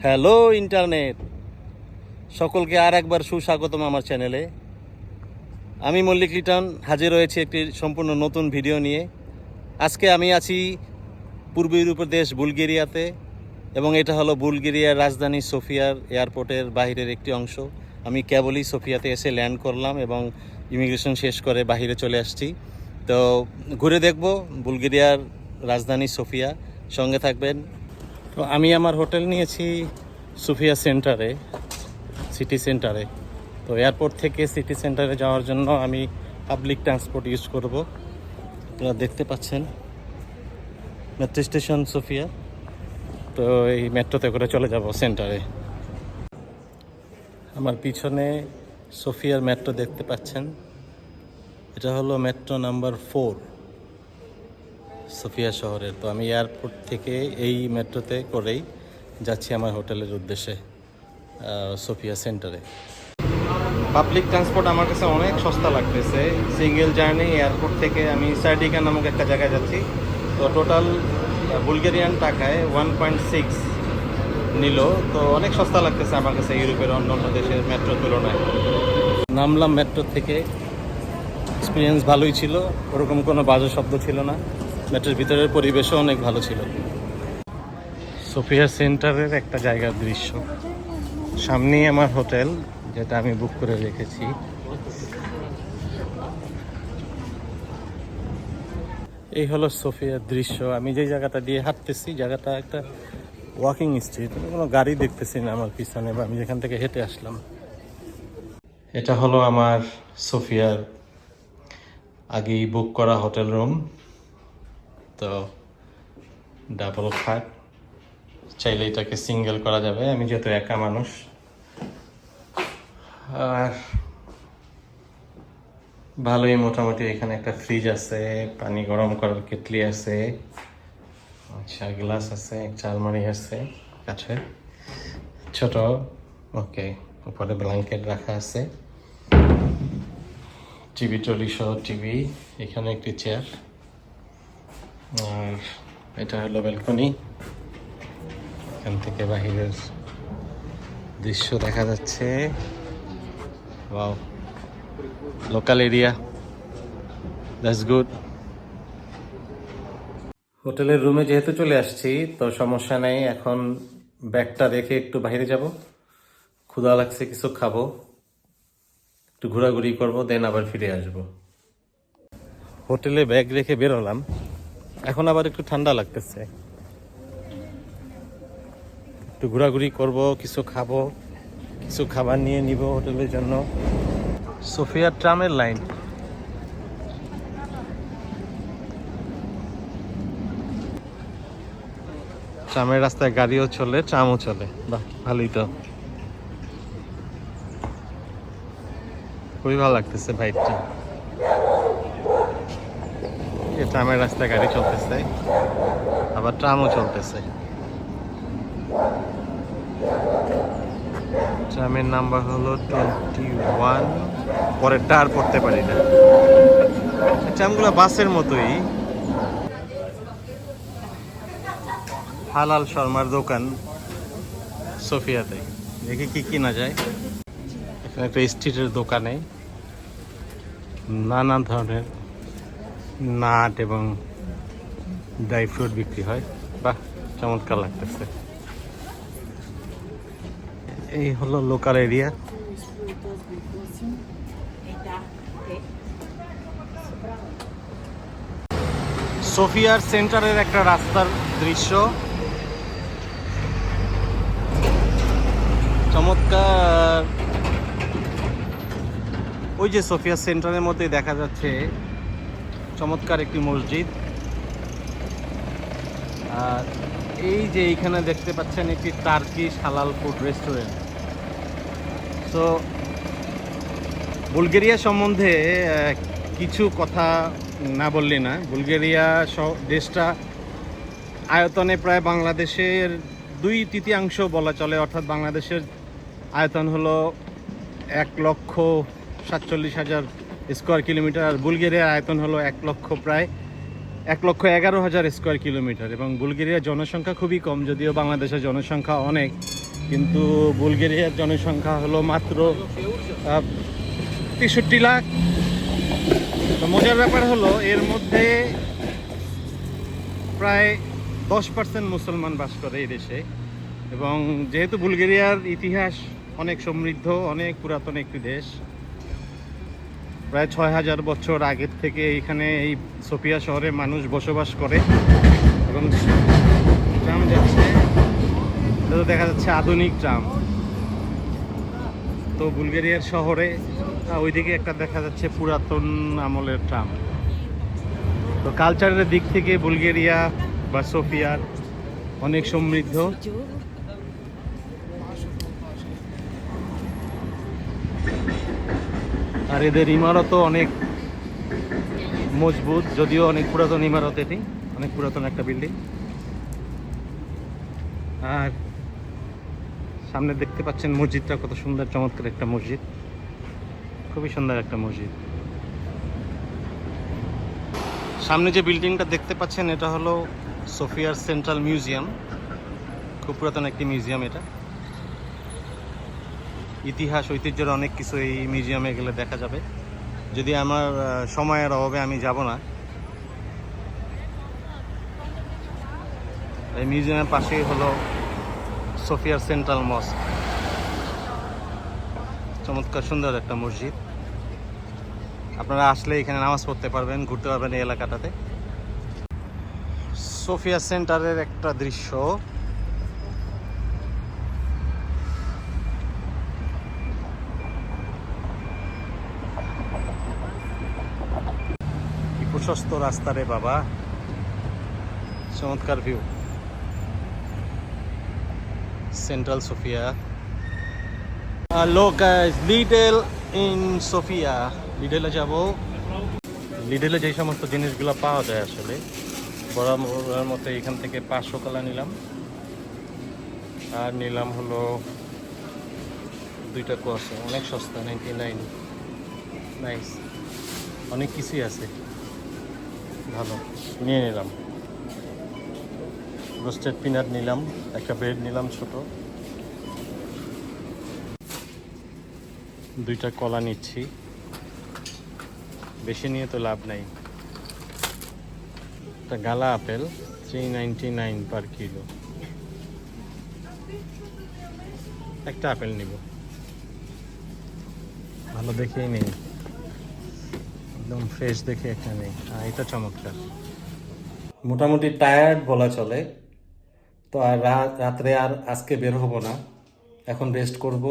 Hello internet, সকলকে আর একবার সুস্বাগতম আমার চ্যানেলে। আমি মল্লিক লিটন হাজির হয়েছি একটি সম্পূর্ণ নতুন ভিডিও নিয়ে। আজকে আমি আছি পূর্ব ইউরোপের দেশ বুলগেরিয়াতে, এবং এটা হলো বুলগেরিয়ার রাজধানী সোফিয়ার এয়ারপোর্টের বাইরের একটি অংশ। আমি কেবলই সোফিয়াতে এসে ল্যান্ড করলাম এবং ইমিগ্রেশন শেষ করে বাইরে চলে আসছি। তো ঘুরে দেখব বুলগেরিয়ার রাজধানী সোফিয়া, সঙ্গে থাকবেন। তো আমি আমার হোটেল নিয়েছি সোফিয়া সেন্টারে, সিটি সেন্টারে। তো এয়ারপোর্ট থেকে সিটি সেন্টারে যাওয়ার জন্য আমি পাবলিক ট্রান্সপোর্ট ইউজ করব। আপনারা দেখতে পাচ্ছেন মেট্রো স্টেশন সোফিয়া। তো এই মেট্রোতে করে চলে যাব সেন্টারে। আমার পিছনে সোফিয়ার মেট্রো দেখতে পাচ্ছেন, এটা হলো মেট্রো নাম্বার 4 সোফিয়া শহরের। তো আমি এয়ারপোর্ট থেকে এই মেট্রোতে করেই যাচ্ছি আমার হোটেলের উদ্দেশ্যে, সোফিয়া সেন্টারে। পাবলিক ট্রান্সপোর্ট আমার কাছে অনেক সস্তা লাগতেছে। সিঙ্গেল জার্নি এয়ারপোর্ট থেকে আমি সার্ডিকা নামক একটা জায়গায় যাচ্ছি। তো টোটাল বুলগেরিয়ান টাকায় 1.6 নিল। তো অনেক সস্তা লাগতেছে আমার কাছে ইউরোপের অন্য অন্য দেশের মেট্রোর তুলনায়। নামলাম মেট্রো থেকে, এক্সপিরিয়েন্স ভালোই ছিল, ওরকম কোনো বাজে শব্দ ছিল না। মেট্রোর ভিতরের পরিবেশও অনেক ভালো ছিল। সোফিয়া সেন্টারের একটা জায়গার দৃশ্য, সামনেই আমার হোটেল যেটা আমি বুক করে রেখেছি। এই হলো সোফিয়ার দৃশ্য। আমি যে জায়গাটা দিয়ে হাঁটতেছি, জায়গাটা একটা ওয়াকিং স্ট্রিট, কোনো গাড়ি দেখতেছি না আমার পিছনে, বা আমি যেখান থেকে হেঁটে আসলাম। এটা হলো আমার সোফিয়ার আগেই বুক করা হোটেল রুম। তো ডাবল খাট, চাইলে এটাকে সিঙ্গেল করা যাবে, আমি যেহেতু একা মানুষ। আর ভালোই মোটামুটি, এখানে একটা ফ্রিজ আছে, পানি গরম করার কেটলি আছে, আচ্ছা গ্লাস আছে, একটা আলমারি আছে কাছে ছোট। ওকে, উপরে ব্ল্যাঙ্কেট রাখা আছে, টিভি টলি সহ টিভি, এখানে একটি চেয়ার। আর এটা হলো ব্যালকনি, এখান থেকে বাহিরের দৃশ্য দেখা যাচ্ছে। Wow, local area, that's good. হোটেলের রুমে যেহেতু চলে আসছি, তো সমস্যা নেই। এখন ব্যাগটা রেখে একটু বাইরে যাব, ক্ষুধা লাগছে, কিছু খাবো, একটু ঘোরাঘুরি করবো, দেন আবার ফিরে আসব। হোটেলে ব্যাগ রেখে বেরোলাম, এখন আবার একটু ঠান্ডা লাগতেছে, একটু ঘোরাঘুরি করব, কিছু খাবো, কিছু খাবার নিয়ে নিব হোটেলের জন্য। সোফিয়া ট্রামের লাইন, ট্রামের রাস্তায় গাড়িও চলে, ট্রামও চলে, বাহ ভালোই তো, খুবই ভালো লাগতেছে ভাইবটা। ট্রামের রাস্তায় গাড়ি চলতেছে, আবার ট্রামও চলতেছে। ট্রামের নাম্বার হলো 21, পরেরটা আর পড়তে পারি না। ট্রামগুলো বাসের মতোই। হালাল শর্মার দোকান সোফিয়াতে, দেখি কি কিনা যায়। এখানে একটা স্ট্রিটের দোকানে নানা ধরনের নাট এবং ড্রাই ফ্রুট বিক্রি হয়, বাহ চমৎকার লাগতেছে। এই হলো লোকাল এরিয়া। সোফিয়ার সেন্টারের একটা রাস্তার দৃশ্য, চমৎকার। ওই যে সোফিয়া সেন্টারের মধ্যে দেখা যাচ্ছে চমৎকার একটি মসজিদ। আর এই যে এইখানে দেখতে পাচ্ছেন একটি টার্কিশ হালাল ফুড রেস্টুরেন্ট। তো বুলগেরিয়া সম্বন্ধে কিছু কথা না বললে না। বুলগেরিয়া দেশটা আয়তনে প্রায় বাংলাদেশের 2/3 বলা চলে, অর্থাৎ বাংলাদেশের আয়তন হলো 1,47,000 স্কোয়ার কিলোমিটার, আর বুলগেরিয়ার আয়তন হলো প্রায় 1,11,000 স্কোয়ার কিলোমিটার। এবং বুলগেরিয়ার জনসংখ্যা খুবই কম, যদিও বাংলাদেশের জনসংখ্যা অনেক। কিন্তু বুলগেরিয়ার জনসংখ্যা হলো মাত্র 63 লাখ। তো মজার ব্যাপার হলো এর মধ্যে প্রায় 10% মুসলমান বাস করে এই দেশে। এবং যেহেতু বুলগেরিয়ার ইতিহাস অনেক সমৃদ্ধ, অনেক পুরাতন একটি দেশ, প্রায় 6000 বছর আগের থেকে এখানে এই সোফিয়া শহরে মানুষ বসবাস করে। এবং ট্রাম যাচ্ছে, এটা তো দেখা যাচ্ছে আধুনিক ট্রাম। তো বুলগেরিয়ার শহরে ওইদিকে একটা দেখা যাচ্ছে পুরাতন আমলের ট্রাম। তো কালচারের দিক থেকে বুলগেরিয়া বা সোফিয়ার অনেক সমৃদ্ধ। আর এদের ইমারতও অনেক মজবুত, যদিও অনেক পুরাতন ইমারত, এটি অনেক পুরাতন একটা বিল্ডিং। আর সামনে দেখতে পাচ্ছেন মসজিদটা কত সুন্দর, চমৎকার একটা মসজিদ, খুবই সুন্দর একটা মসজিদ। সামনে যে বিল্ডিংটা দেখতে পাচ্ছেন এটা হলো সোফিয়ার সেন্ট্রাল মিউজিয়াম, খুব পুরাতন একটি মিউজিয়াম। এটা ইতিহাস ঐতিহ্যের অনেক কিছু এই মিউজিয়ামে গেলে দেখা যাবে, যদি আমার সময়ের অভাবে আমি যাব না। এই মিউজিয়ামের পাশেই হলো সোফিয়ার সেন্ট্রাল মস্ক, চমৎকার সুন্দর একটা মসজিদ। আপনারা আসলে এখানে নামাজ পড়তে পারবেন, ঘুরতে পারবেন এই এলাকাটাতে। সোফিয়া সেন্টারের একটা দৃশ্য। কি প্রশস্ত রাস্তা রে বাবা, চমৎকার ভিউ। Central Sophia. লোক লিডেল ইন সোফিয়া। লিডেলে যাব। লিডেলে যে সমস্ত জিনিসগুলো পাওয়া যায় আসলে বরাবরের মতো এখান থেকে 500 কলা নিলাম, আর নিলাম হলো 2টা কোয়াশা, অনেক সস্তা, 99। নাইস, অনেক কিছুই আছে, ভালো, নিয়ে নিলাম। রোস্টেড পিনাট নিলাম, একটা ব্রেড নিলাম ছোট, 2টা কলা নিচ্ছি, বেশি নিয়ে তো লাভ নাই। একটা গালা আপেল 399 পার কিলো, একটা আপেল নিব, ভালো দেখেই নেই, একদম ফ্রেশ দেখে একটা নেই। এটা চমৎকার। মোটামুটি টায়ার্ড বলা চলে। তো আর রাত্রে আর আজকে বের হব না, এখন রেস্ট করব।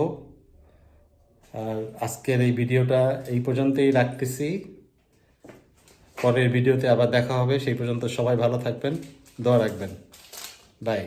আর আজকের এই ভিডিওটা এই পর্যন্তই রাখতেছি, পরের ভিডিওতে আবার দেখা হবে। সেই পর্যন্ত সবাই ভালো থাকবেন, দোয়া রাখবেন। বাই।